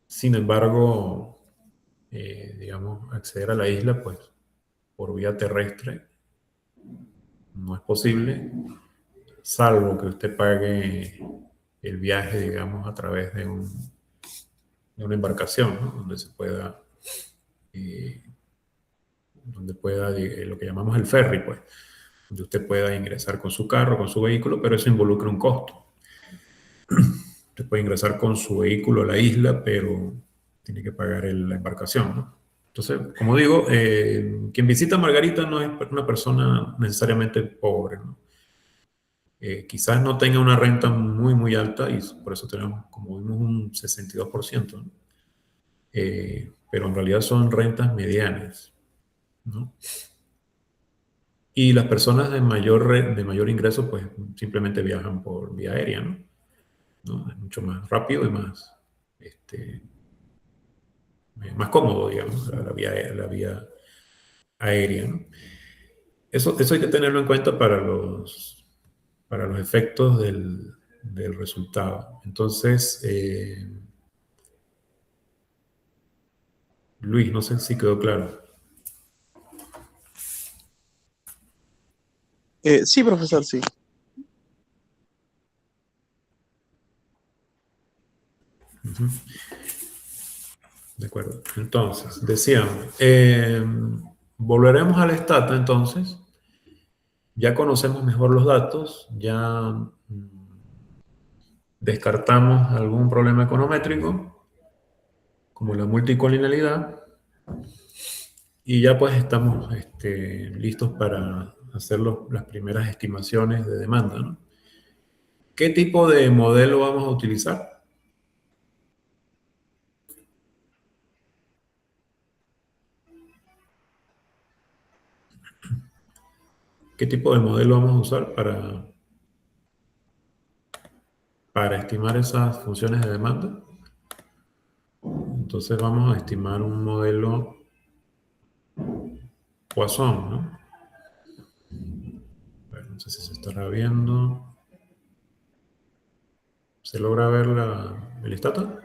Sin embargo, digamos, acceder a la isla, pues, por vía terrestre no es posible, salvo que usted pague el viaje, digamos, a través de una embarcación, ¿no? Eh, donde pueda, lo que llamamos el ferry, pues, donde usted pueda ingresar con su carro, con su vehículo, pero eso involucra un costo. Usted puede ingresar con su vehículo a la isla, pero tiene que pagar la embarcación, ¿no? Entonces, como digo, quien visita Margarita no es una persona necesariamente pobre, ¿no? Quizás no tenga una renta muy, muy alta y por eso tenemos, como vimos, un 62%, ¿no? Pero en realidad son rentas medianas, ¿no? Y las personas de mayor ingreso, pues simplemente viajan por vía aérea, ¿no? ¿No? Es mucho más rápido y este, más cómodo, digamos, la vía aérea, ¿no? Eso hay que tenerlo en cuenta para los efectos del resultado. Entonces, Luis, no sé si quedó claro. Sí, profesor, sí. De acuerdo. Entonces, decíamos, volveremos al Stata entonces. Ya conocemos mejor los datos, ya descartamos algún problema econométrico, como la multicolinialidad, y ya pues estamos listos para hacer las primeras estimaciones de demanda, ¿no? ¿Qué tipo de modelo vamos a utilizar? ¿Qué tipo de modelo vamos a usar para estimar esas funciones de demanda? Entonces vamos a estimar un modelo Poisson, ¿no? Bueno, no sé si se estará viendo. ¿Se logra ver el estatua?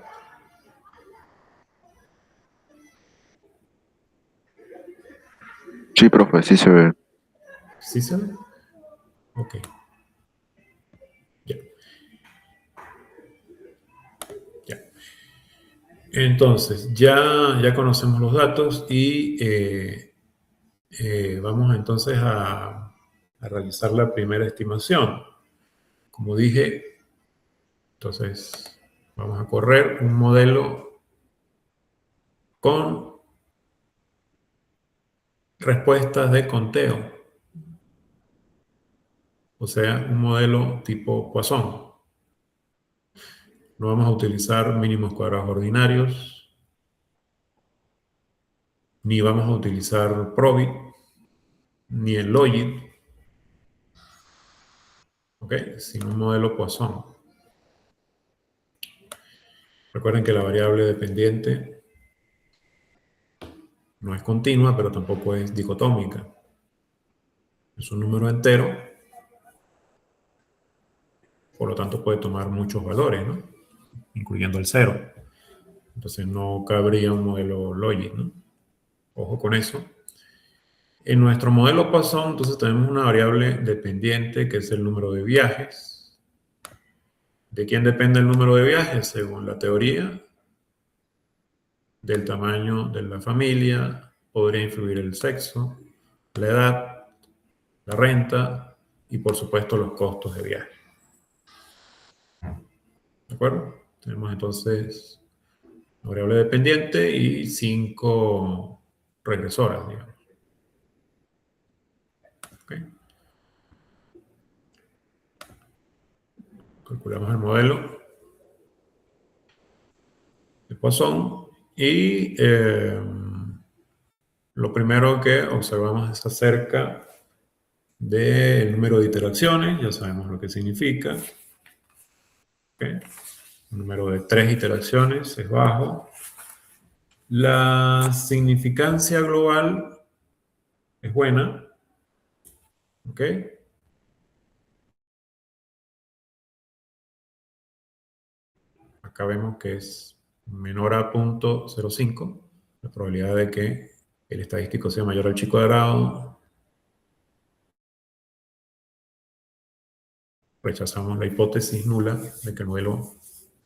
Sí, profe, sí se ve. ¿Sí se ve? Ok, ya, ya. Entonces, ya conocemos los datos y vamos entonces a realizar la primera estimación. Como dije, entonces vamos a correr un modelo con respuestas de conteo, o sea, un modelo tipo Poisson. No vamos a utilizar mínimos cuadrados ordinarios, ni vamos a utilizar Probit, ni el Logit, ¿ok? Sino un modelo Poisson. Recuerden que la variable dependiente no es continua, pero tampoco es dicotómica. Es un número entero, por lo tanto puede tomar muchos valores, ¿no? Incluyendo el cero. Entonces no cabría un modelo Logit, ¿no? Ojo con eso. En nuestro modelo Poisson, entonces tenemos una variable dependiente que es el número de viajes. ¿De quién depende el número de viajes? Según la teoría, del tamaño de la familia, podría influir el sexo, la edad, la renta y por supuesto los costos de viaje. ¿De acuerdo? Tenemos entonces una variable dependiente y 5 regresoras, digamos. ¿Okay? Calculamos el modelo de Poisson y lo primero que observamos es acerca del número de iteraciones, ya sabemos lo que significa. ¿Okay? El número de 3 iteraciones es bajo. La significancia global es buena. ¿Ok? acá vemos que es menor a 0.05, la probabilidad de que el estadístico sea mayor al chi cuadrado. Rechazamos la hipótesis nula de que el modelo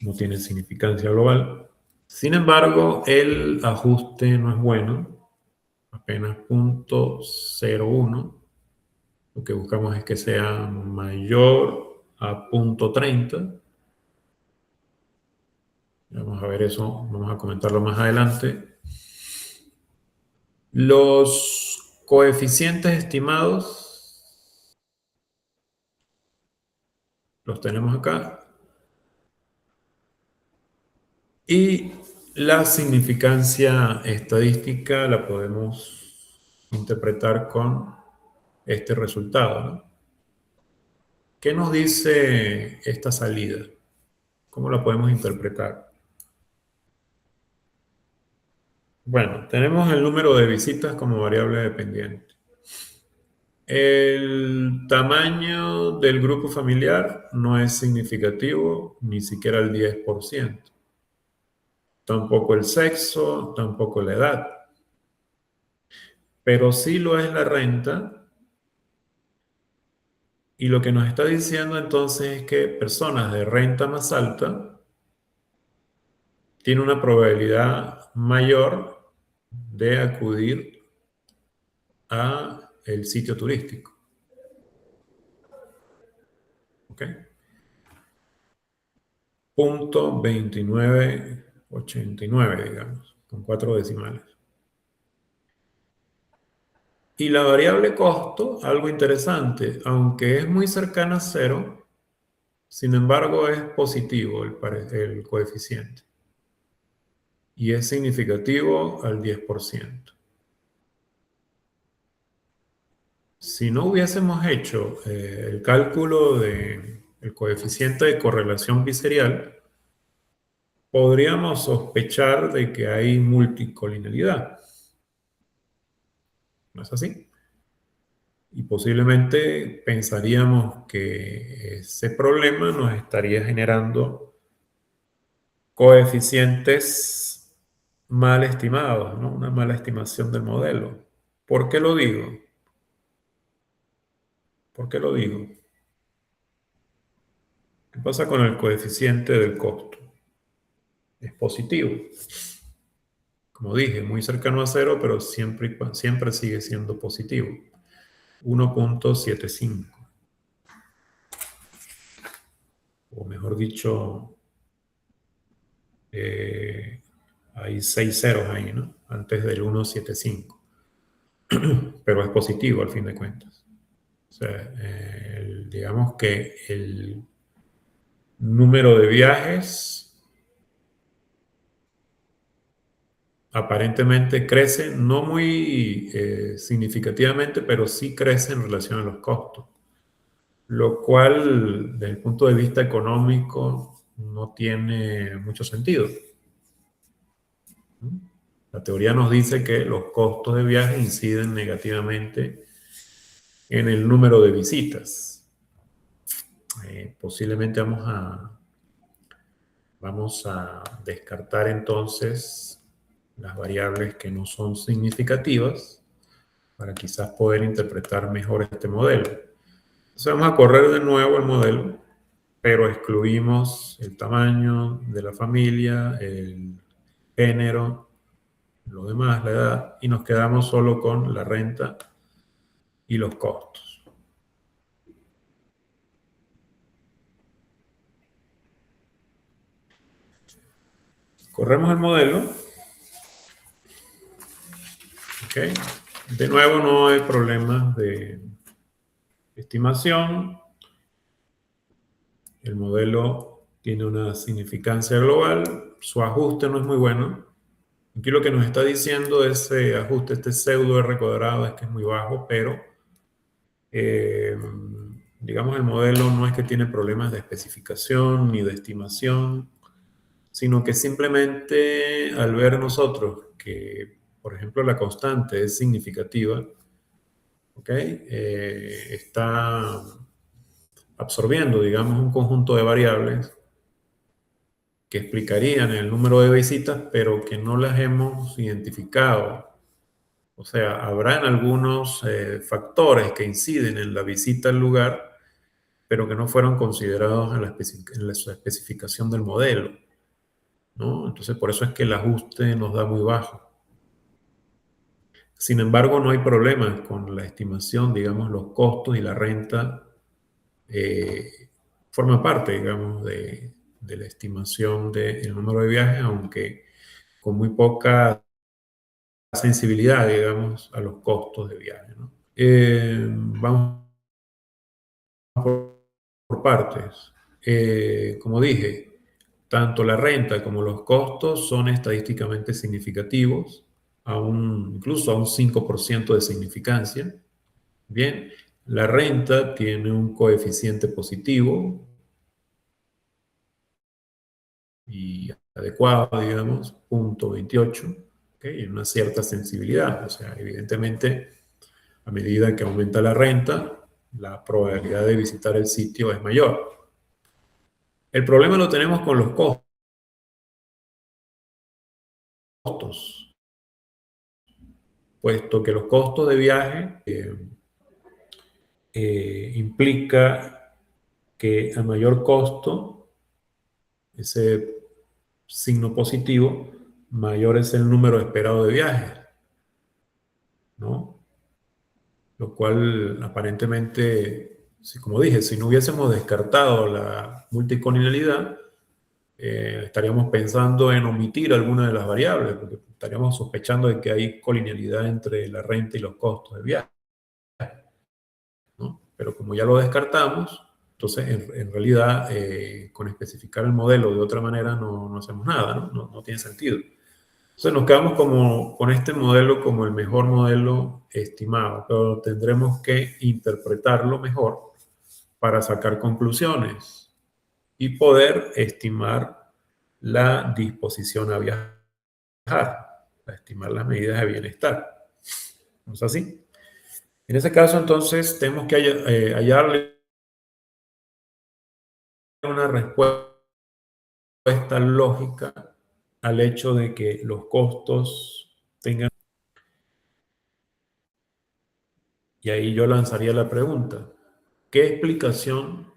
no tiene significancia global. Sin embargo, el ajuste no es bueno, apenas 0.01. Lo que buscamos es que sea mayor a 0.30. Vamos a ver eso, vamos a comentarlo más adelante. Los coeficientes estimados los tenemos acá. Y la significancia estadística la podemos interpretar con este resultado, ¿no? ¿Qué nos dice esta salida? ¿Cómo la podemos interpretar? Bueno, tenemos el número de visitas como variable dependiente. El tamaño del grupo familiar no es significativo, ni siquiera el 10%. Tampoco el sexo, tampoco la edad. Pero sí lo es la renta. Y lo que nos está diciendo entonces es que personas de renta más alta tienen una probabilidad mayor de acudir a el sitio turístico. ¿Ok? Punto 2989, digamos, con 4 decimales. Y la variable costo, algo interesante, aunque es muy cercana a cero, sin embargo es positivo el coeficiente. Y es significativo al 10%. Si no hubiésemos hecho el cálculo del coeficiente de correlación biserial, podríamos sospechar de que hay multicolinialidad. ¿No es así? Y posiblemente pensaríamos que ese problema nos estaría generando coeficientes mal estimados, ¿no? Una mala estimación del modelo. ¿Por qué lo digo? ¿Por qué lo digo? ¿Qué pasa con el coeficiente del costo? Es positivo. Como dije, muy cercano a cero, pero siempre sigue siendo positivo. 1.75. O mejor dicho, hay 6 ceros ahí, ¿no? Antes del 1.75. Pero es positivo al fin de cuentas. O sea, digamos que el número de viajes aparentemente crece, no muy significativamente, pero sí crece en relación a los costos. Lo cual, desde el punto de vista económico, no tiene mucho sentido. La teoría nos dice que los costos de viaje inciden negativamente en el número de visitas. Posiblemente vamos a descartar entonces las variables que no son significativas para quizás poder interpretar mejor este modelo. Entonces vamos a correr de nuevo el modelo, pero excluimos el tamaño de la familia, el género, lo demás, la edad, y nos quedamos solo con la renta y los costos. Corremos el modelo. ¿Ok? De nuevo, no hay problemas de estimación. El modelo tiene una significancia global. Su ajuste no es muy bueno. Aquí lo que nos está diciendo ese ajuste, este pseudo R cuadrado, es que es muy bajo, pero digamos el modelo no es que tiene problemas de especificación ni de estimación, sino que simplemente al ver nosotros que, por ejemplo, la constante es significativa, ¿ok? Está absorbiendo, digamos, un conjunto de variables que explicarían el número de visitas, pero que no las hemos identificado. O sea, habrán algunos factores que inciden en la visita al lugar, pero que no fueron considerados en la especificación del modelo, ¿no? Entonces, por eso es que el ajuste nos da muy bajo. Sin embargo, no hay problema con la estimación, digamos, los costos y la renta forma parte, digamos, de la estimación del número de viajes, aunque con muy poca sensibilidad, digamos, a los costos de viaje, ¿no? Vamos por partes. Como dije, tanto la renta como los costos son estadísticamente significativos, incluso a un 5% de significancia. Bien, la renta tiene un coeficiente positivo y adecuado, digamos, 0.28, ¿okay? Y una cierta sensibilidad. O sea, evidentemente, a medida que aumenta la renta, la probabilidad de visitar el sitio es mayor. El problema lo tenemos con los costos, puesto que los costos de viaje implica que a mayor costo, ese signo positivo, mayor es el número esperado de viajes, ¿no? Lo cual aparentemente, como dije, si no hubiésemos descartado la multicolonialidad, estaríamos pensando en omitir alguna de las variables, porque estaríamos sospechando de que hay colonialidad entre la renta y los costos de viaje, ¿no? Pero como ya lo descartamos, entonces en realidad con especificar el modelo de otra manera no hacemos nada, ¿no? No tiene sentido. Entonces nos quedamos con este modelo como el mejor modelo estimado, pero tendremos que interpretarlo mejor para sacar conclusiones y poder estimar la disposición a viajar, a estimar las medidas de bienestar. ¿No es así? En ese caso, entonces, tenemos que hallarle una respuesta lógica al hecho de que los costos tengan. Y ahí yo lanzaría la pregunta, ¿qué explicación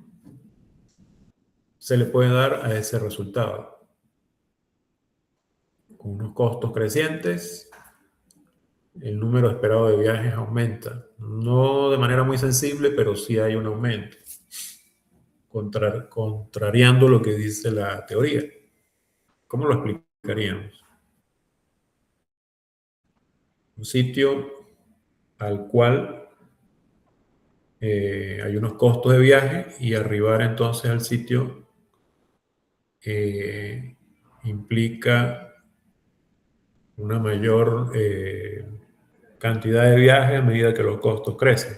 se le puede dar a ese resultado? Con unos costos crecientes, el número esperado de viajes aumenta. No de manera muy sensible, pero sí hay un aumento, contrariando lo que dice la teoría. ¿Cómo lo explicaríamos? Un sitio al cual hay unos costos de viaje y arribar entonces al sitio eh, implica una mayor cantidad de viajes a medida que los costos crecen.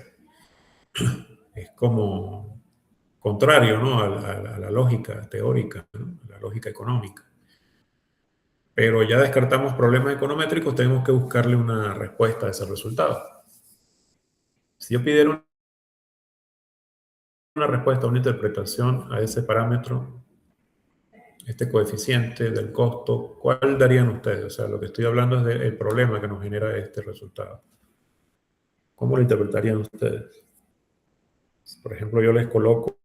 Es como contrario, ¿no? a la lógica teórica, ¿no? A la lógica económica. Pero ya descartamos problemas econométricos, tenemos que buscarle una respuesta a ese resultado. Si yo pidiera una respuesta, una interpretación a ese parámetro, este coeficiente del costo, ¿cuál darían ustedes? O sea, lo que estoy hablando es del problema que nos genera este resultado. ¿Cómo lo interpretarían ustedes? Por ejemplo, yo les coloco,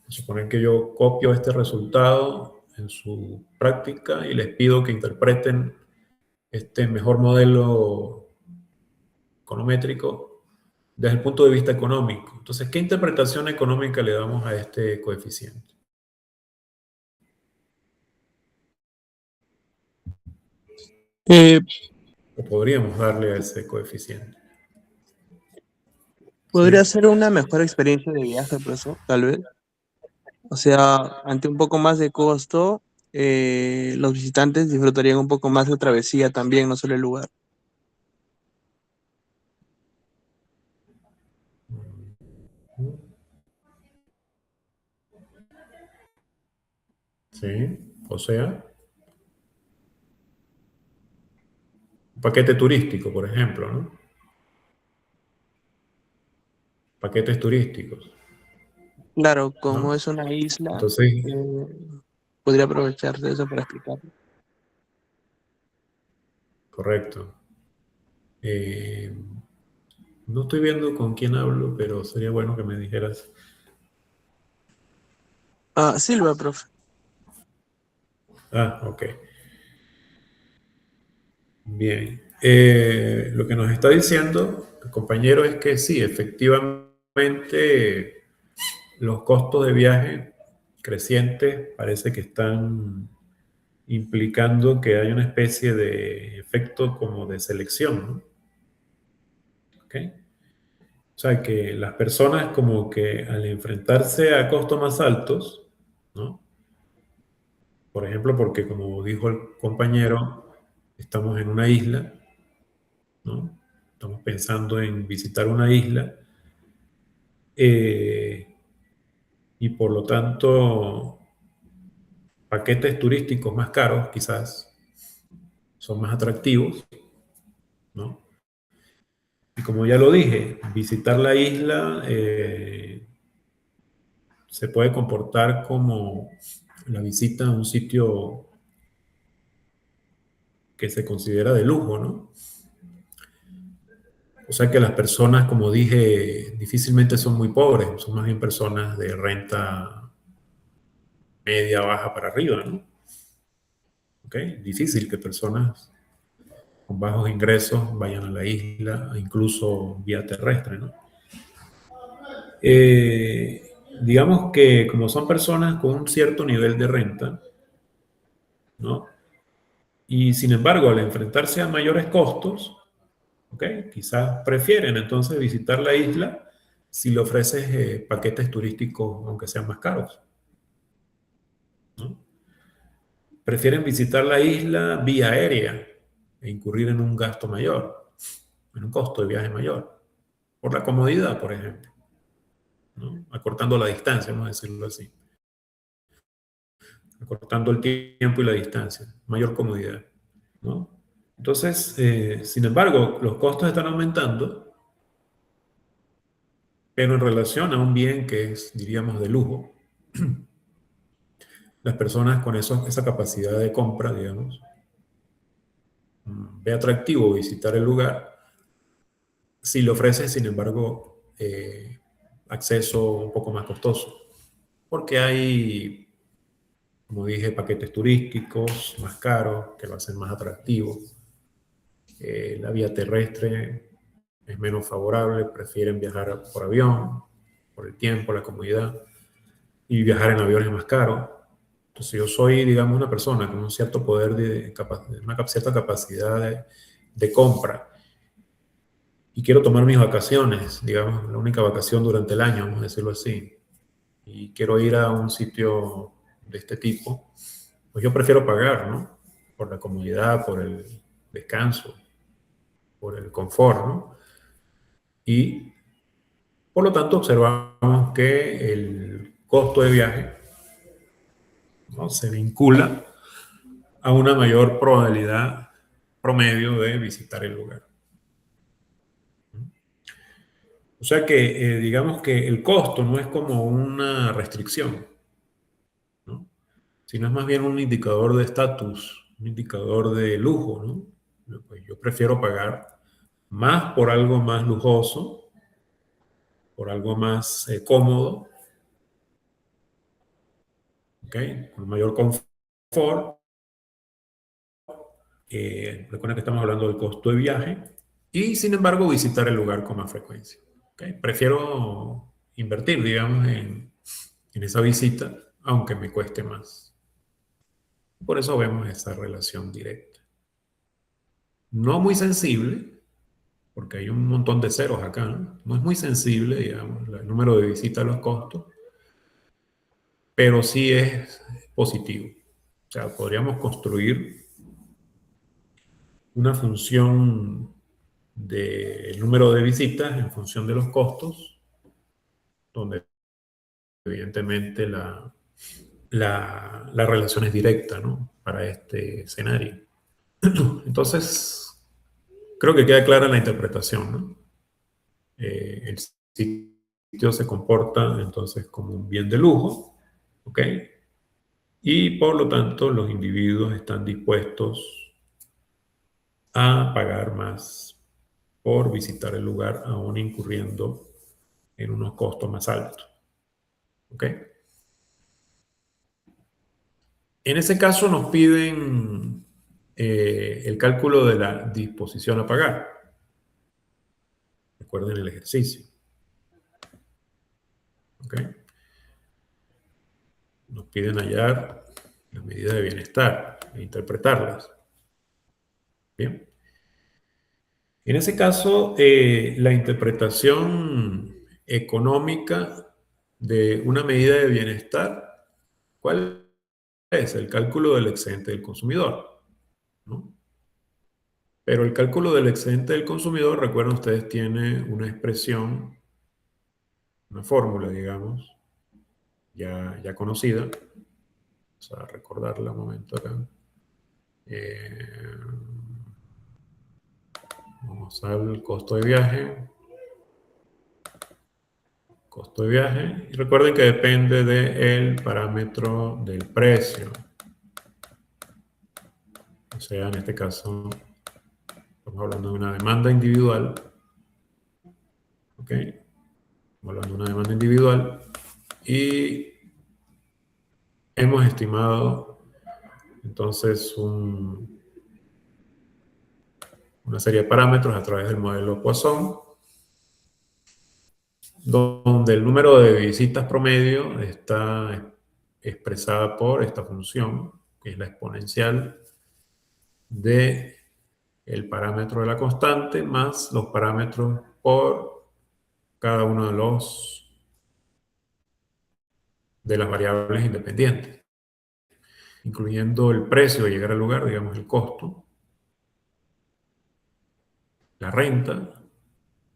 suponen que yo copio este resultado en su práctica y les pido que interpreten este mejor modelo econométrico desde el punto de vista económico. Entonces, ¿qué interpretación económica le damos a este coeficiente? Eh, ¿O podríamos darle a ese coeficiente? Podría ¿Sí? ser una mejor experiencia de viaje, profesor, tal vez. O sea, ante un poco más de costo, los visitantes disfrutarían un poco más la travesía también, no solo el lugar. ¿Sí? O sea, un paquete turístico, por ejemplo, ¿no? Paquetes turísticos, Claro, como ¿no? es una isla, Entonces, eh, podría aprovecharse de eso para explicarlo. Correcto. No estoy viendo con quién hablo, pero sería bueno que me dijeras. Ah, Silva, profe. Ah, ok. Bien. Lo que nos está diciendo el compañero es que sí, efectivamente, los costos de viaje crecientes parece que están implicando que hay una especie de efecto como de selección, ¿no? ¿Ok? O sea, que las personas como que al enfrentarse a costos más altos, ¿no? Por ejemplo, porque como dijo el compañero, estamos en una isla, ¿no? Estamos pensando en visitar una isla eh, y por lo tanto paquetes turísticos más caros quizás son más atractivos, ¿no? Y como ya lo dije, visitar la isla se puede comportar como la visita a un sitio que se considera de lujo, ¿no? O sea que las personas, como dije, difícilmente son muy pobres, son más bien personas de renta media, baja para arriba, ¿no? ¿Ok? Difícil que personas con bajos ingresos vayan a la isla, incluso vía terrestre, ¿no? Digamos que como son personas con un cierto nivel de renta, ¿no? Y sin embargo, al enfrentarse a mayores costos, ¿ok? Quizás prefieren entonces visitar la isla si le ofreces paquetes turísticos, aunque sean más caros, ¿no? Prefieren visitar la isla vía aérea e incurrir en un gasto mayor, en un costo de viaje mayor, por la comodidad, por ejemplo, ¿no? Acortando la distancia, vamos a decirlo así, acortando el tiempo y la distancia, mayor comodidad, ¿no? Entonces, sin embargo, los costos están aumentando, pero en relación a un bien que es, diríamos, de lujo, las personas con esa capacidad de compra, digamos, ve atractivo visitar el lugar si le ofrece, sin embargo, acceso un poco más costoso, porque hay, como dije, paquetes turísticos más caros que lo hacen más atractivo. La vía terrestre es menos favorable, prefieren viajar por avión, por el tiempo, la comodidad, y viajar en aviones más caros. Entonces yo soy, digamos, una persona con un cierto poder una cierta capacidad de compra y quiero tomar mis vacaciones, digamos, la única vacación durante el año, vamos a decirlo así, y quiero ir a un sitio de este tipo, pues yo prefiero pagar, ¿no? Por la comodidad, por el descanso, por el confort, ¿no? Y por lo tanto observamos que el costo de viaje, ¿no? Se vincula a una mayor probabilidad promedio de visitar el lugar. O sea que digamos que el costo no es como una restricción, ¿no? Sino es más bien un indicador de estatus, un indicador de lujo, ¿no? Pues yo prefiero pagar más por algo más lujoso, por algo más cómodo, ¿ok? Con mayor confort. Recuerda que estamos hablando del costo de viaje y, sin embargo, visitar el lugar con más frecuencia. ¿Ok? Prefiero invertir, digamos, en esa visita, aunque me cueste más. Por eso vemos esa relación directa. No muy sensible, porque hay un montón de ceros acá, ¿no? No es muy sensible, digamos, el número de visitas a los costos, pero sí es positivo. O sea, podríamos construir una función del número de visitas en función de los costos, donde evidentemente la relación es directa, ¿no? Para este escenario. Entonces, creo que queda clara la interpretación, ¿no? El sitio se comporta entonces como un bien de lujo, ¿ok? y por lo tanto los individuos están dispuestos a pagar más por visitar el lugar, aún incurriendo en unos costos más altos. ¿Ok? En ese caso nos piden el cálculo de la disposición a pagar. Recuerden el ejercicio. ¿Ok? Nos piden hallar las medidas de bienestar e interpretarlas. Bien. En ese caso, la interpretación económica de una medida de bienestar, ¿cuál es? El cálculo del excedente del consumidor, ¿no? Pero el cálculo del excedente del consumidor, recuerden ustedes, tiene una expresión, una fórmula, digamos, ya conocida. Vamos a recordarla un momento acá. Vamos al costo de viaje. Costo de viaje. Y recuerden que depende del parámetro del precio. O sea, en este caso, estamos hablando de una demanda individual. ¿Ok? Estamos hablando de una demanda individual. Y hemos estimado, entonces, una serie de parámetros a través del modelo Poisson, donde el número de visitas promedio está expresada por esta función, que es la exponencial de el parámetro de la constante más los parámetros por cada uno de las variables independientes, incluyendo el precio de llegar al lugar, digamos el costo, la renta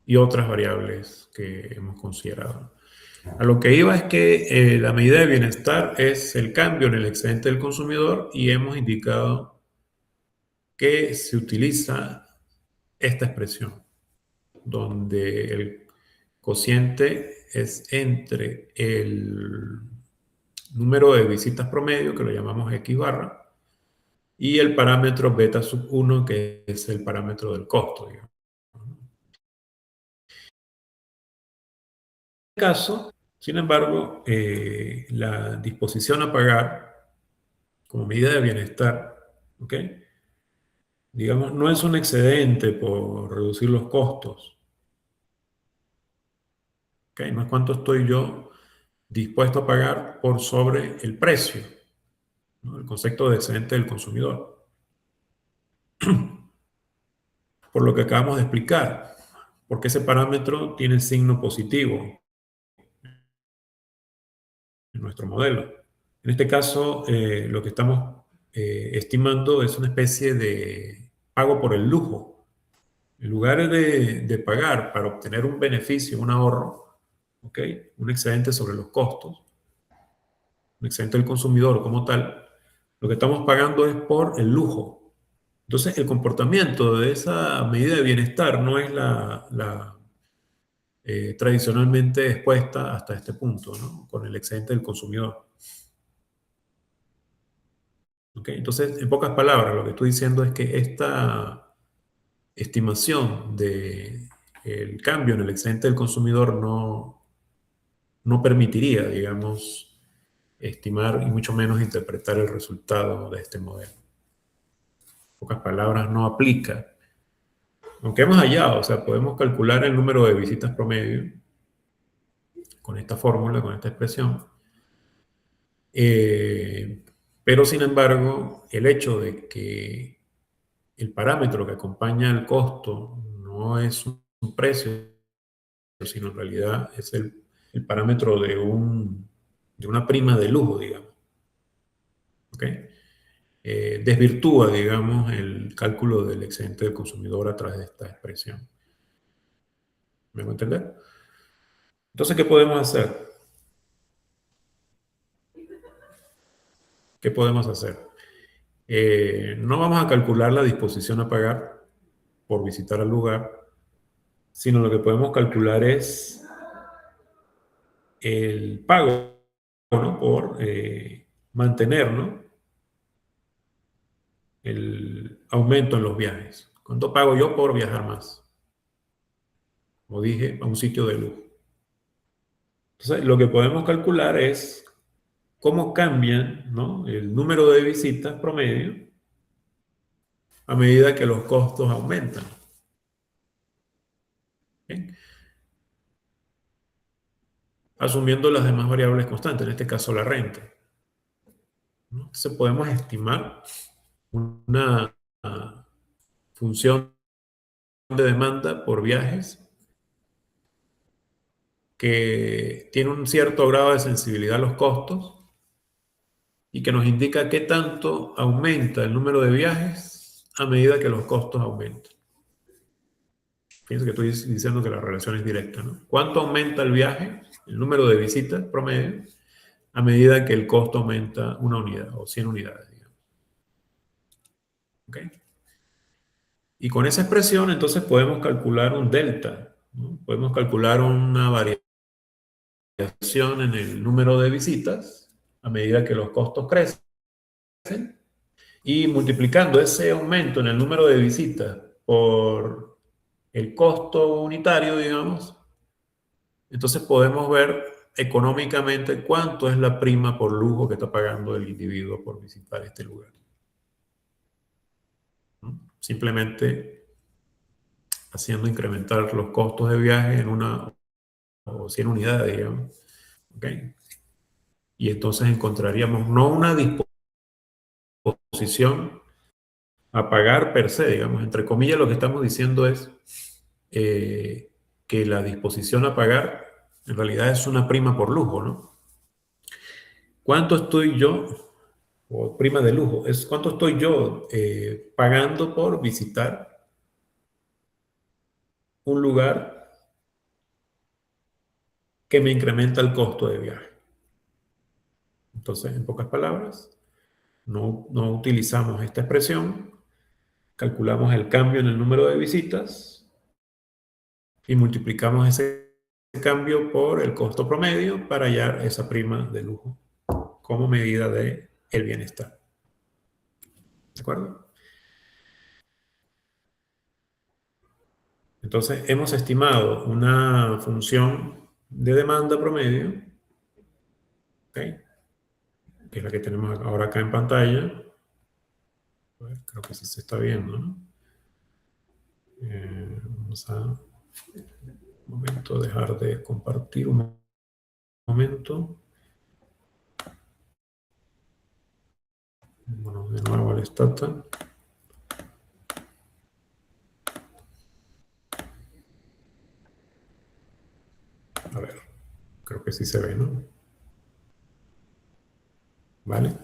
y otras variables que hemos considerado. A lo que iba es que la medida de bienestar es el cambio en el excedente del consumidor y hemos indicado que se utiliza esta expresión, donde el cociente es entre el número de visitas promedio, que lo llamamos X barra, y el parámetro beta sub 1, que es el parámetro del costo, digamos. En este caso, sin embargo, la disposición a pagar como medida de bienestar, ¿ok? Digamos, no es un excedente por reducir los costos, ¿ok? No es cuánto estoy yo dispuesto a pagar por sobre el precio, ¿no? El concepto de excedente del consumidor. Por lo que acabamos de explicar, porque ese parámetro tiene signo positivo en nuestro modelo. En este caso, lo que estamos estimando es una especie de pago por el lujo. En lugar de pagar para obtener un beneficio, un ahorro, ¿ok? Un excedente sobre los costos, un excedente del consumidor como tal, lo que estamos pagando es por el lujo. Entonces, el comportamiento de esa medida de bienestar no es la tradicionalmente expuesta hasta este punto, ¿no? Con el excedente del consumidor. ¿Ok? Entonces, en pocas palabras, lo que estoy diciendo es que esta estimación de el cambio en el excedente del consumidor no permitiría, digamos, estimar y mucho menos interpretar el resultado de este modelo. En pocas palabras, no aplica. Aunque hemos hallado, o sea, podemos calcular el número de visitas promedio con esta fórmula, con esta expresión. Pero sin embargo, el hecho de que el parámetro que acompaña el costo no es un precio, sino en realidad es el parámetro de una prima de lujo, digamos. ¿Ok? Desvirtúa, digamos, el cálculo del excedente del consumidor a través de esta expresión. ¿Me hago entender? Entonces, ¿qué podemos hacer? ¿Qué podemos hacer? No vamos a calcular la disposición a pagar por visitar al lugar, sino lo que podemos calcular es el pago, ¿no? Por mantener, ¿no?, el aumento en los viajes. ¿Cuánto pago yo por viajar más? Como dije, a un sitio de lujo. Entonces, lo que podemos calcular es cómo cambian, ¿no?, el número de visitas promedio a medida que los costos aumentan. ¿Bien? Asumiendo las demás variables constantes, en este caso la renta, ¿no? Entonces podemos estimar una función de demanda por viajes que tiene un cierto grado de sensibilidad a los costos y que nos indica qué tanto aumenta el número de viajes a medida que los costos aumentan. Fíjense que estoy diciendo que la relación es directa, ¿no? ¿Cuánto aumenta el viaje, el número de visitas promedio, a medida que el costo aumenta una unidad o 100 unidades, digamos? ¿Ok? Y con esa expresión, entonces, podemos calcular un delta, ¿no? Podemos calcular una variación en el número de visitas a medida que los costos crecen y multiplicando ese aumento en el número de visitas por el costo unitario, digamos, entonces podemos ver económicamente cuánto es la prima por lujo que está pagando el individuo por visitar este lugar, ¿no? Simplemente haciendo incrementar los costos de viaje en una o 100 unidades, digamos. ¿Okay? Y entonces encontraríamos no una disposición a pagar per se, digamos, entre comillas, lo que estamos diciendo es que la disposición a pagar en realidad es una prima por lujo, ¿no? ¿Cuánto estoy yo, o prima de lujo, es cuánto estoy yo pagando por visitar un lugar que me incrementa el costo de viaje? Entonces, en pocas palabras, no utilizamos esta expresión, calculamos el cambio en el número de visitas y multiplicamos ese cambio por el costo promedio para hallar esa prima de lujo como medida de el bienestar. ¿De acuerdo? Entonces, hemos estimado una función de demanda promedio, ¿okay?, que es la que tenemos ahora acá en pantalla. A ver, creo que sí se está viendo, ¿no? Vamos a un momento dejar de compartir un momento. Bueno, de nuevo al Stata. A ver, creo que sí se ve, ¿no? ¿Vale?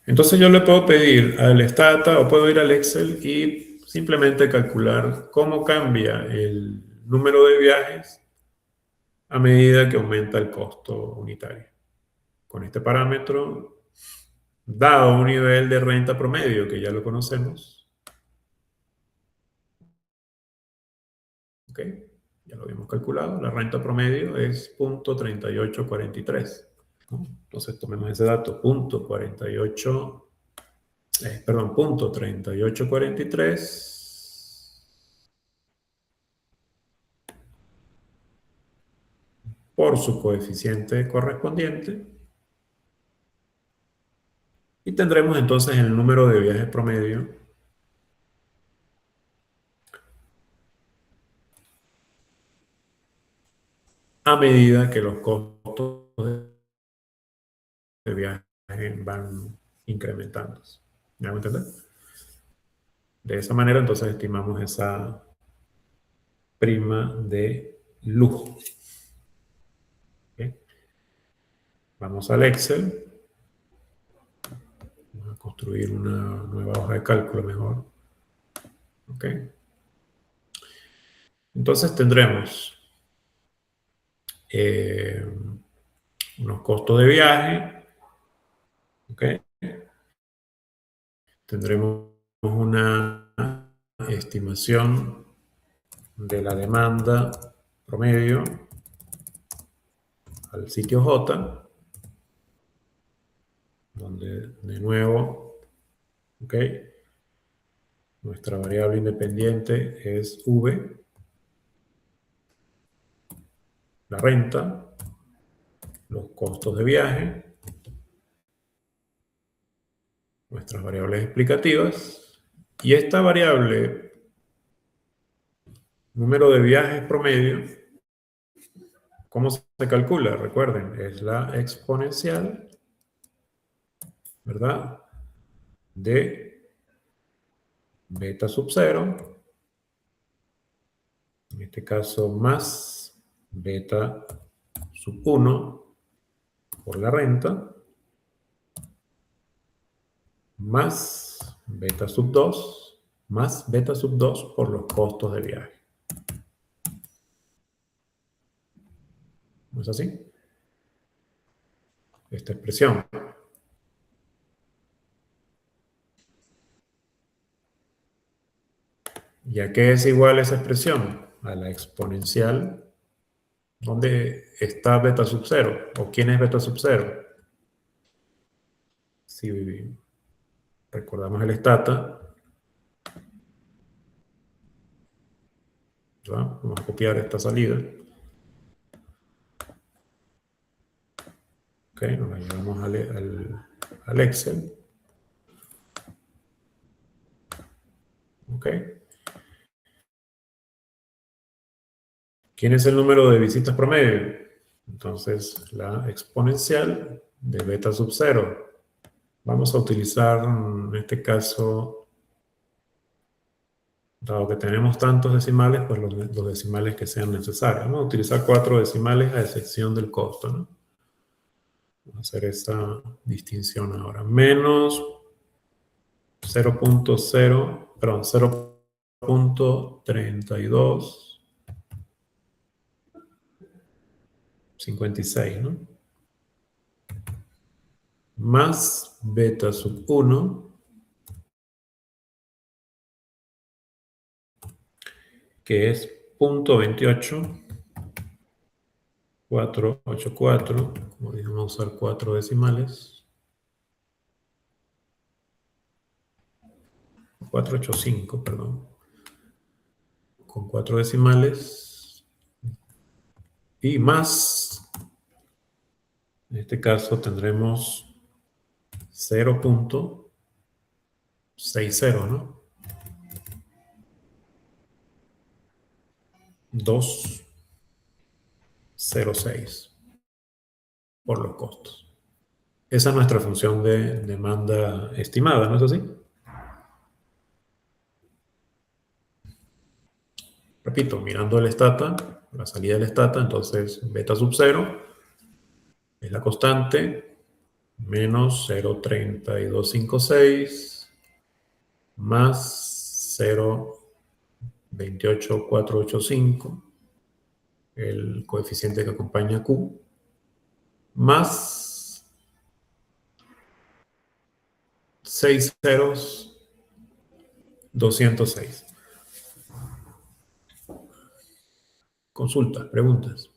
Entonces yo le puedo pedir al Stata o puedo ir al Excel y simplemente calcular cómo cambia el número de viajes a medida que aumenta el costo unitario. Con este parámetro, dado un nivel de renta promedio que ya lo conocemos, ¿ok? Ya lo habíamos calculado, la renta promedio es 0.3843. ¿No? Entonces tomemos ese dato, 0.3843 por su coeficiente correspondiente y tendremos entonces el número de viajes promedio a medida que los costos de viaje van incrementándose. ¿Me hago entender? De esa manera entonces estimamos esa prima de lujo. ¿Okay? Vamos al Excel. Vamos a construir una nueva hoja de cálculo mejor. ¿Ok? Entonces tendremos unos costos de viaje. ¿Ok? Tendremos una estimación de la demanda promedio al sitio J. donde de nuevo, ¿ok? Nuestra variable independiente es V, la renta, los costos de viaje, nuestras variables explicativas, y esta variable, número de viajes promedio, ¿cómo se calcula? Recuerden, es la exponencial, ¿verdad? De beta sub 0, en este caso más beta sub 1 por la renta, más beta sub 2, más beta sub 2 por los costos de viaje. ¿No es así? Esta expresión. ¿Y a qué es igual esa expresión? A la exponencial. ¿Dónde está beta sub 0? ¿O quién es beta sub 0? Si recordamos el estata, ¿verdad? Vamos a copiar esta salida. Ok, nos la llevamos al Excel. Ok. ¿Quién es el número de visitas promedio? Entonces, la exponencial de beta sub 0. Vamos a utilizar, en este caso, dado que tenemos tantos decimales, pues los decimales que sean necesarios. Vamos a utilizar 4 decimales a excepción del costo, ¿no? Vamos a hacer esa distinción ahora. Menos 0.0, perdón, 0.3256, ¿no? Más beta sub 1, que es 0.28484, como dije, vamos a usar 4 decimales. 485, perdón. Con 4 decimales. Y más, en este caso tendremos 0.60, ¿no? 206 por los costos. Esa es nuestra función de demanda estimada, ¿no es así? Repito, mirando el estata, la salida del estata, entonces beta sub 0 es la constante, menos 0.3256 más 0.28485, el coeficiente que acompaña Q, más 6 ceros, 206. Consultas, preguntas.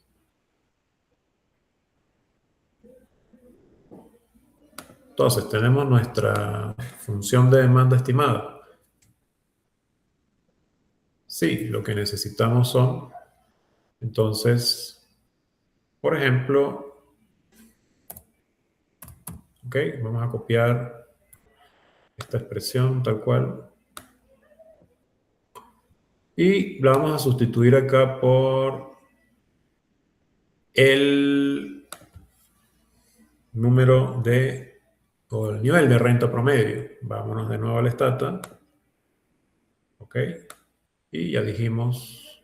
Entonces, tenemos nuestra función de demanda estimada. Sí, lo que necesitamos son, entonces, por ejemplo, ok, vamos a copiar esta expresión tal cual. Y la vamos a sustituir acá por el número de, o el nivel de renta promedio. Vámonos de nuevo al estata. Ok. Y ya dijimos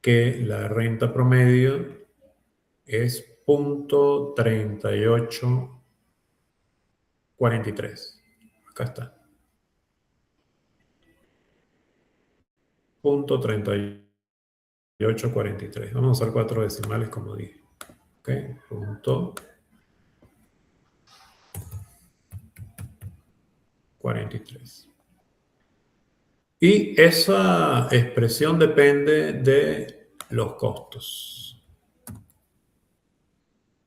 que la renta promedio es 0.3843. Acá está. 0.3843. Vamos a usar 4 decimales como dije. Ok. Punto 43. Y esa expresión depende de los costos.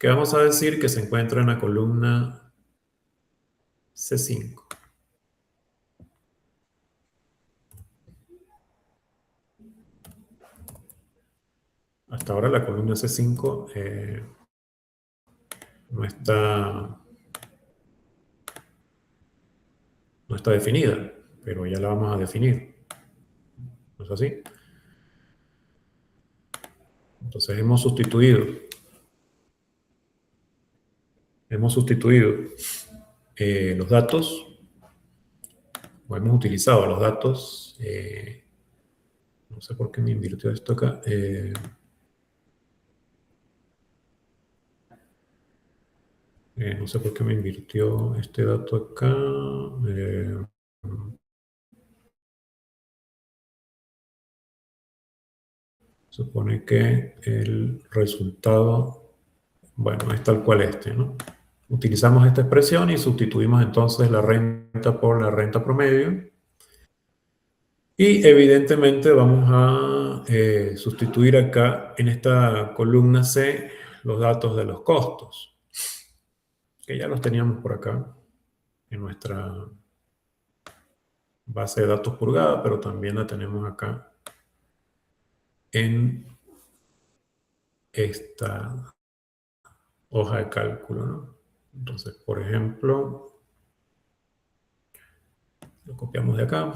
que vamos a decir que se encuentra en la columna C5. Hasta ahora la columna C5 no está definida, pero ya la vamos a definir. ¿No es así? Entonces hemos sustituido los datos, o hemos utilizado los datos, no sé por qué me invirtió esto acá, no sé por qué me invirtió este dato acá, supone que el resultado, bueno, es tal cual este, ¿no? Utilizamos esta expresión y sustituimos entonces la renta por la renta promedio. Y evidentemente vamos a sustituir acá en esta columna C los datos de los costos, que ya los teníamos por acá en nuestra base de datos purgada, pero también la tenemos acá en esta hoja de cálculo, ¿no? Entonces, por ejemplo, lo copiamos de acá.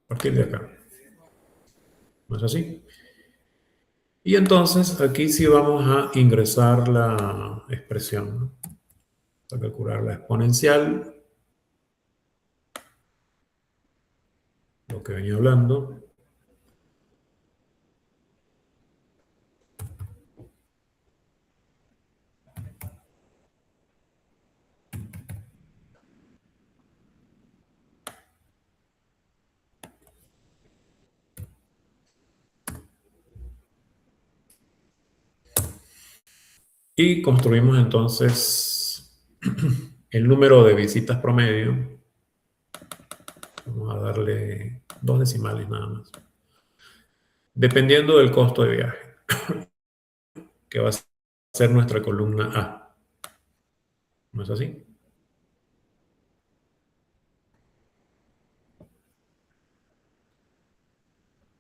A partir de acá. ¿No es así? Y entonces aquí sí vamos a ingresar la expresión, ¿no? Para calcular la exponencial, lo que venía hablando. Y construimos entonces el número de visitas promedio. Vamos a darle 2 decimales nada más. Dependiendo del costo de viaje, que va a ser nuestra columna A. ¿No es así?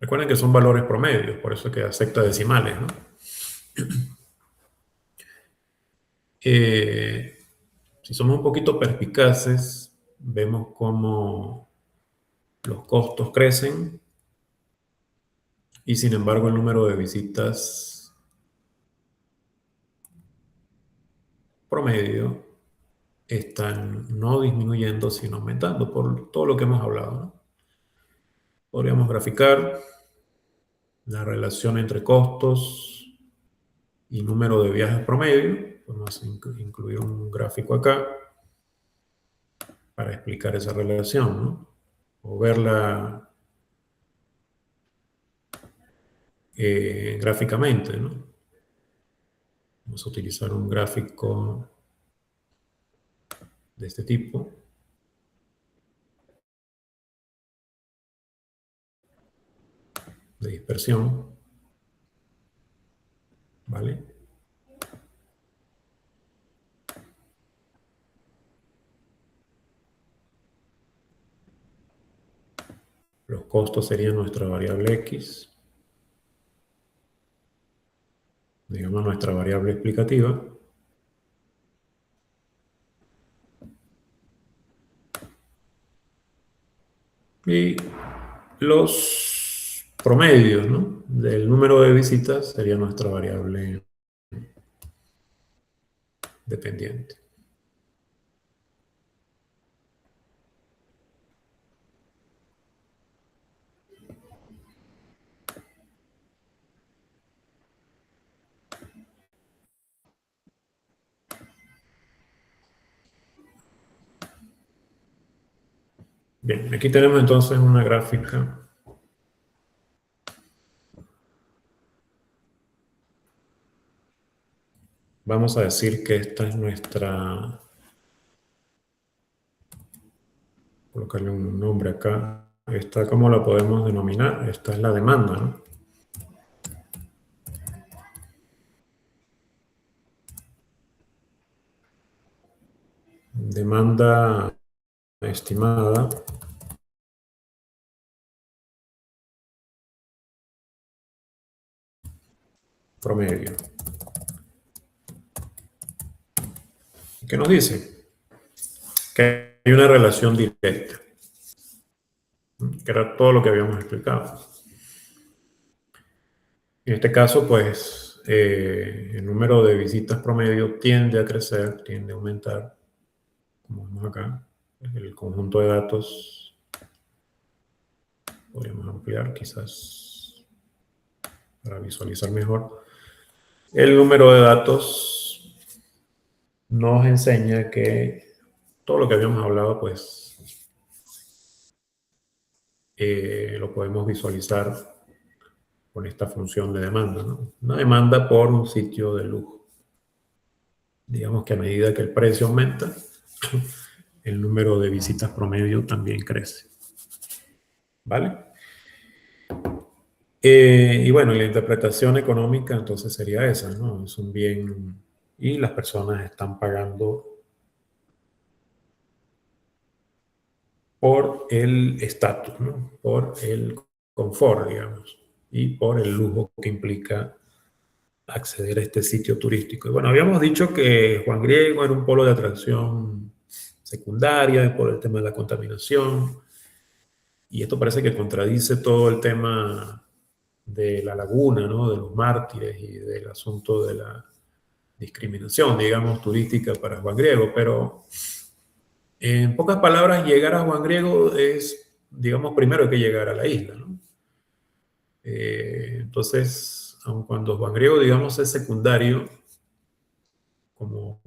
Recuerden que son valores promedios, por eso es que acepta decimales, ¿no? Si somos un poquito perspicaces, vemos cómo los costos crecen y sin embargo el número de visitas promedio están no disminuyendo, sino aumentando por todo lo que hemos hablado, ¿no? Podríamos graficar la relación entre costos y número de viajes promedio. Vamos a incluir un gráfico acá para explicar esa relación, ¿no? O verla gráficamente, ¿no? Vamos a utilizar un gráfico de este tipo. De dispersión, ¿vale? Los costos serían nuestra variable X, digamos nuestra variable explicativa. Y los promedios, ¿no? Del número de visitas sería nuestra variable dependiente. Bien, aquí tenemos entonces una gráfica. Vamos a decir que esta es nuestra colocarle un nombre acá. Esta, ¿cómo la podemos denominar? Esta es la demanda, ¿no? Demanda estimada promedio. ¿Qué nos dice? Que hay una relación directa, que era todo lo que habíamos explicado. En este caso, pues, el número de visitas promedio tiende a crecer, tiende a aumentar, como vemos acá. El conjunto de datos, podríamos ampliar quizás para visualizar mejor. El número de datos nos enseña que todo lo que habíamos hablado, pues, lo podemos visualizar con esta función de demanda, ¿no? Una demanda por un sitio de lujo. Digamos que a medida que el precio aumenta, el número de visitas promedio también crece. ¿Vale? Y bueno, la interpretación económica entonces sería esa, ¿no? Es un bien y las personas están pagando por el estatus, ¿no? Por el confort, digamos, y por el lujo que implica acceder a este sitio turístico. Y bueno, habíamos dicho que Juan Griego era un polo de atracción secundaria por el tema de la contaminación, y esto parece que contradice todo el tema de la laguna, ¿no? De los mártires y del asunto de la discriminación, digamos, turística para Juan Griego, pero en pocas palabras, llegar a Juan Griego es, digamos, primero hay que llegar a la isla, ¿no? Entonces, aun cuando Juan Griego, digamos, es secundario como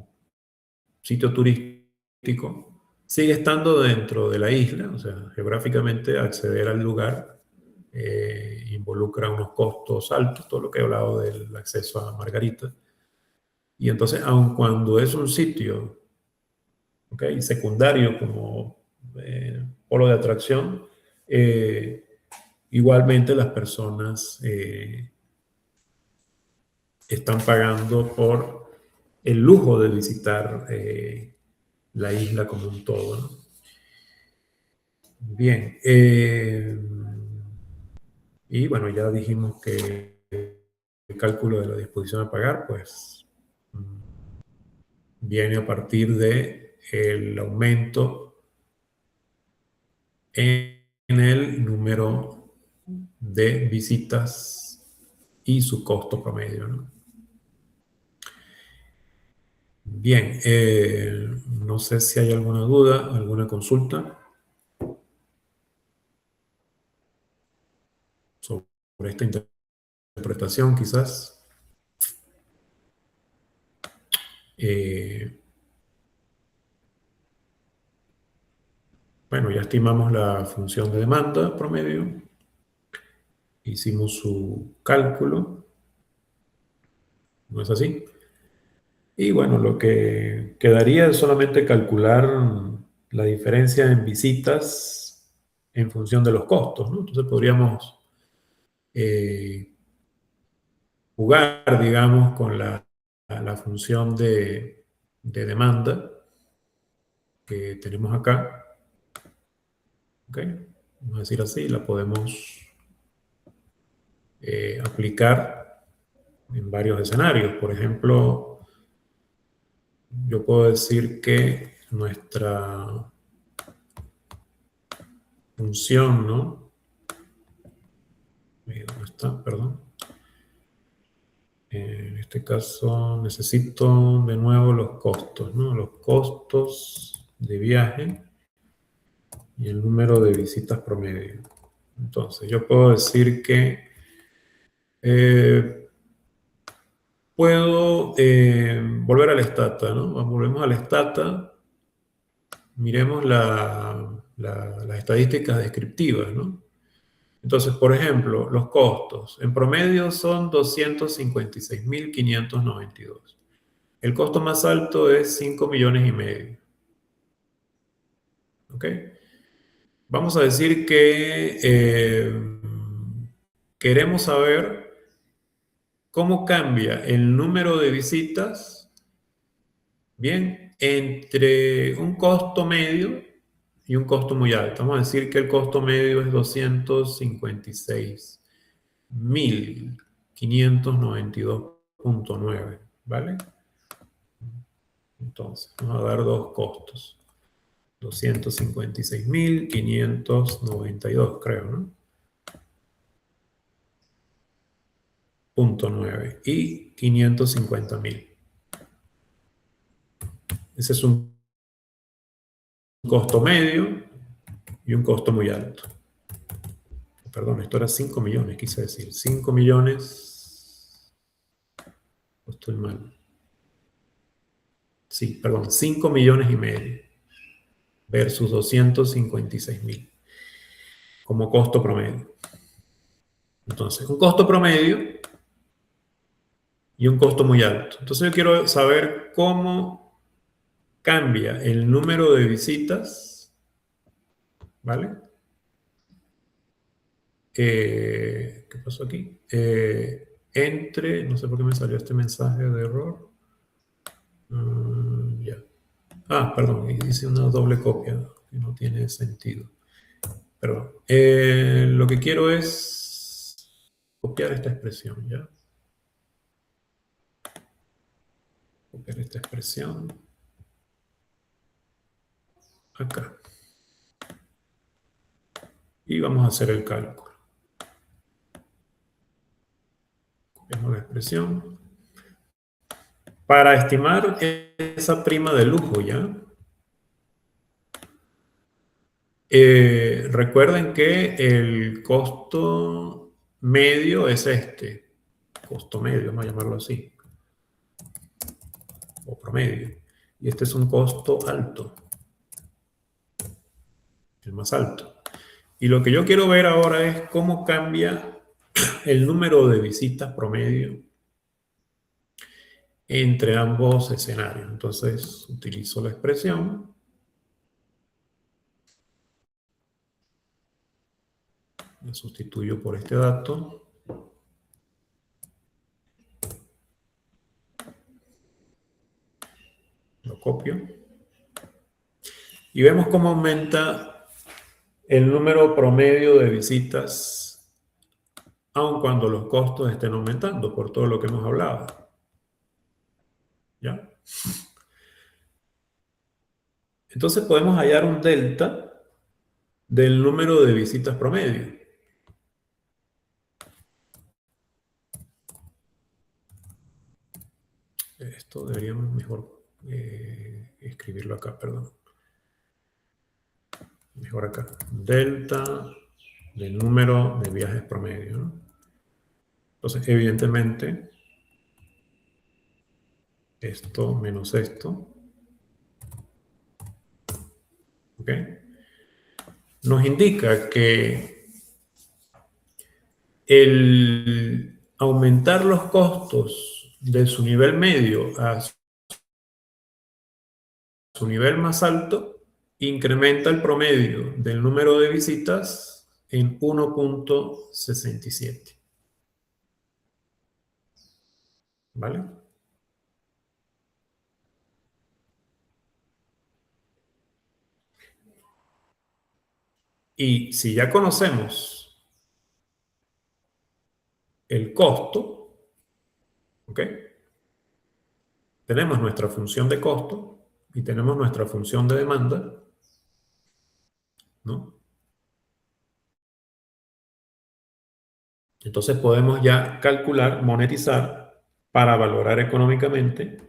sitio turístico, sigue estando dentro de la isla, o sea, geográficamente acceder al lugar involucra unos costos altos, todo lo que he hablado del acceso a Margarita. Y entonces, aun cuando es un sitio, ¿okay?, secundario como polo de atracción, igualmente las personas están pagando por el lujo de visitar la isla como un todo, ¿no? Bien. Y bueno, ya dijimos que el cálculo de la disposición a pagar, pues, viene a partir de el aumento en el número de visitas y su costo promedio, ¿no? Bien, no sé si hay alguna duda, alguna consulta sobre esta interpretación, quizás. Bueno, ya estimamos la función de demanda promedio, hicimos su cálculo, ¿no es así? Y bueno, lo que quedaría es solamente calcular la diferencia en visitas en función de los costos, ¿no? Entonces podríamos jugar, digamos, con la función de demanda que tenemos acá. ¿Ok? Vamos a decir así, la podemos aplicar en varios escenarios. Por ejemplo, yo puedo decir que nuestra función, ¿no? ¿Dónde está? Perdón. En este caso necesito de nuevo los costos, ¿no? Los costos de viaje y el número de visitas promedio. Entonces, yo puedo decir que puedo volver al Stata, ¿no? Volvemos al Stata, miremos las estadísticas descriptivas, ¿no? Entonces, por ejemplo, los costos en promedio son 256.592. El costo más alto es 5,5 millones. ¿Ok? Vamos a decir que queremos saber cómo cambia el número de visitas, bien, entre un costo medio y un costo muy alto. Vamos a decir que el costo medio es 256.592.9, ¿vale? Entonces, vamos a dar dos costos. 256.592, creo, ¿no? .9 y 550.000. Ese es un costo medio y un costo muy alto. Perdón, esto era 5 millones, quise decir. 5 millones. Estoy mal. Sí, perdón, 5 millones y medio versus 256.000 como costo promedio. Entonces, un costo promedio y un costo muy alto. Entonces, yo quiero saber cómo cambia el número de visitas, ¿vale? ¿Qué pasó aquí? No sé por qué me salió este mensaje de error. Ya. Perdón, hice una doble copia que no tiene sentido. Perdón. Lo que quiero es copiar esta expresión, ¿ya? Copiar esta expresión acá. Y vamos a hacer el cálculo. Copiamos la expresión. Para estimar esa prima de lujo, ¿ya? Recuerden que el costo medio es este. Costo medio, vamos a llamarlo así. O promedio. Y este es un costo alto. El más alto. Y lo que yo quiero ver ahora es cómo cambia el número de visitas promedio entre ambos escenarios. Entonces, utilizo la expresión. La sustituyo por este dato. Lo copio. Y vemos cómo aumenta el número promedio de visitas, aun cuando los costos estén aumentando, por todo lo que hemos hablado. ¿Ya? Entonces podemos hallar un delta del número de visitas promedio. Esto deberíamos mejor escribirlo acá, perdón. Mejor acá. Delta del número de viajes promedio, ¿no? Entonces, evidentemente, esto menos esto, ¿ok? Nos indica que el aumentar los costos de su nivel medio a su nivel más alto incrementa el promedio del número de visitas en 1.67. ¿Vale? Y si ya conocemos el costo, ¿ok? Tenemos nuestra función de costo y tenemos nuestra función de demanda, ¿no? Entonces podemos ya calcular, monetizar para valorar económicamente,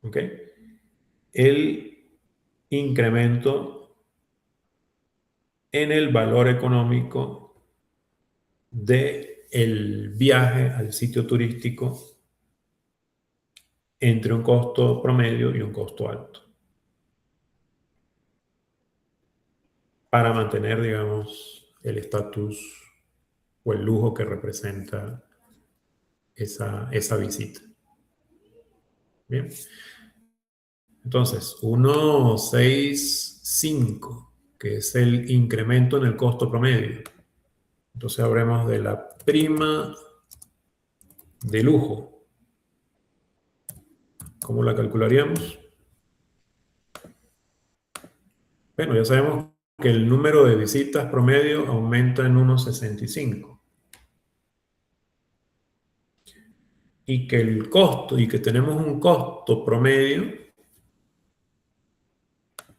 ¿ok? El incremento en el valor económico del viaje al sitio turístico entre un costo promedio y un costo alto. Para mantener, digamos, el estatus o el lujo que representa esa visita. Bien. Entonces, 165, ¿ok? que es el incremento en el costo promedio. Entonces hablemos de la prima de lujo. ¿Cómo la calcularíamos? Bueno, ya sabemos que el número de visitas promedio aumenta en 1,65. Y que el costo, y que tenemos un costo promedio,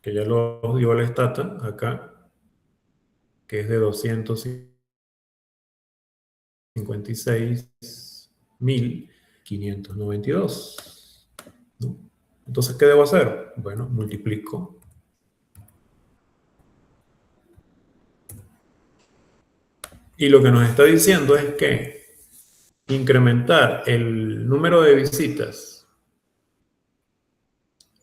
que ya lo dio el Stata acá, que es de 256.592, ¿no? Entonces, ¿qué debo hacer? Bueno, multiplico. Y lo que nos está diciendo es que incrementar el número de visitas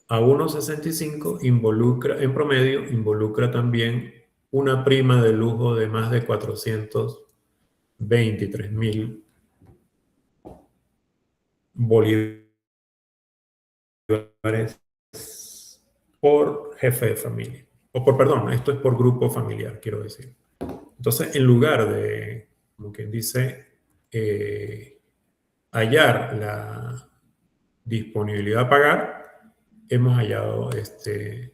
a 1,65 involucra, en promedio, involucra también una prima de lujo de más de 423.000 bolívares por jefe de familia. O por, perdón, esto es por grupo familiar, quiero decir. Entonces, en lugar de, como quien dice, hallar la disponibilidad a pagar, hemos hallado este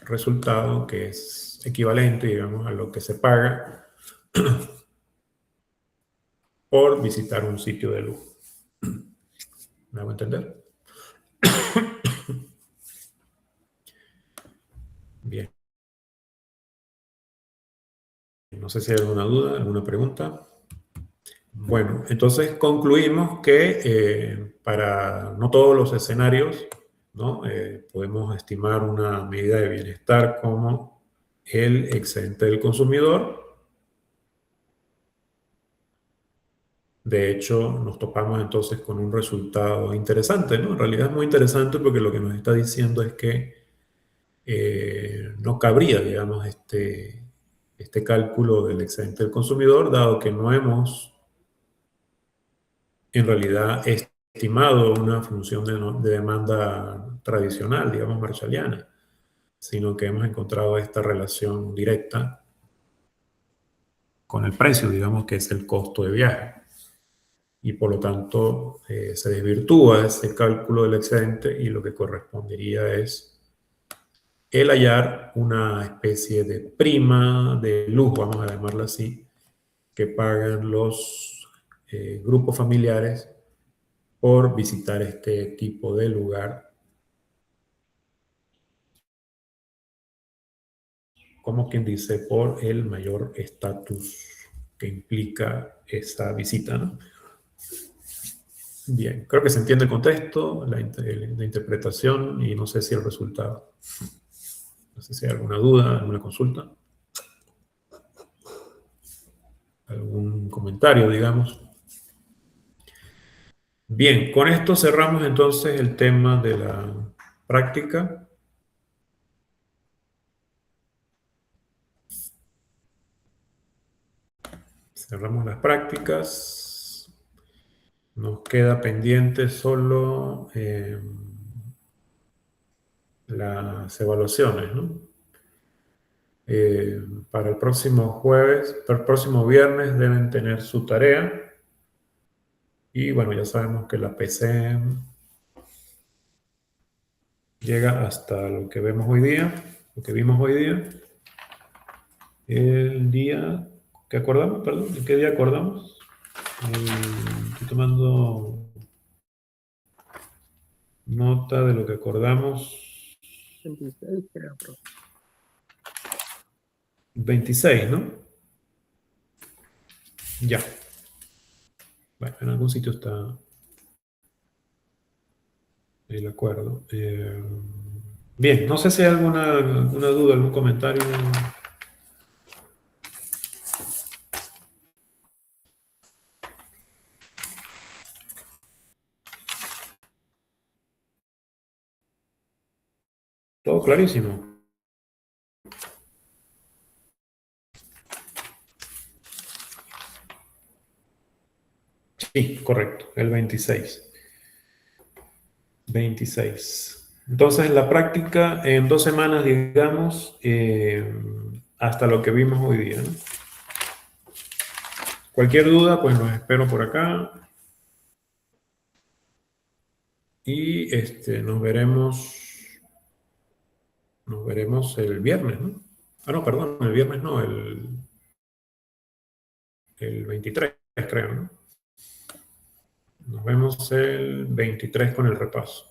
resultado que es equivalente, digamos, a lo que se paga por visitar un sitio de lujo. ¿Me hago entender? Bien. No sé si hay alguna duda, alguna pregunta. Bueno, entonces concluimos que para no todos los escenarios, ¿no? Podemos estimar una medida de bienestar como el excedente del consumidor. De hecho, nos topamos entonces con un resultado interesante, ¿no? En realidad es muy interesante porque lo que nos está diciendo es que no cabría, digamos, este cálculo del excedente del consumidor, dado que no hemos en realidad estimado una función de demanda tradicional, digamos, marshalliana, sino que hemos encontrado esta relación directa con el precio, digamos, que es el costo de viaje. Y por lo tanto se desvirtúa ese cálculo del excedente y lo que correspondería es el hallar una especie de prima de lujo, vamos a llamarla así, que pagan los grupos familiares por visitar este tipo de lugar, como quien dice, por el mayor estatus que implica esa visita, ¿no? Bien, creo que se entiende el contexto, la interpretación y no sé si el resultado. No sé si hay alguna duda, alguna consulta, algún comentario, digamos. Bien, con esto cerramos entonces el tema de la práctica. Cerramos las prácticas. Nos queda pendiente solo las evaluaciones, ¿no? Para el próximo jueves, para el próximo viernes deben tener su tarea. Y bueno, ya sabemos que la PC llega hasta lo que vemos hoy día, lo que vimos hoy día. El día que acordamos, perdón, ¿de qué día acordamos? Estoy tomando nota de lo que acordamos. 26, creo, bro. 26, ¿no? Ya. Bueno, en algún sitio está el acuerdo. Bien, no sé si hay alguna duda, algún comentario. Todo clarísimo. Sí, correcto, el 26. 26. Entonces, en la práctica, en 2 semanas, digamos, hasta lo que vimos hoy día, ¿no? Cualquier duda, pues los espero por acá. Y nos veremos el viernes, ¿no? Ah, no, perdón, el viernes no, el 23, creo, ¿no? Nos vemos el 23 con el repaso.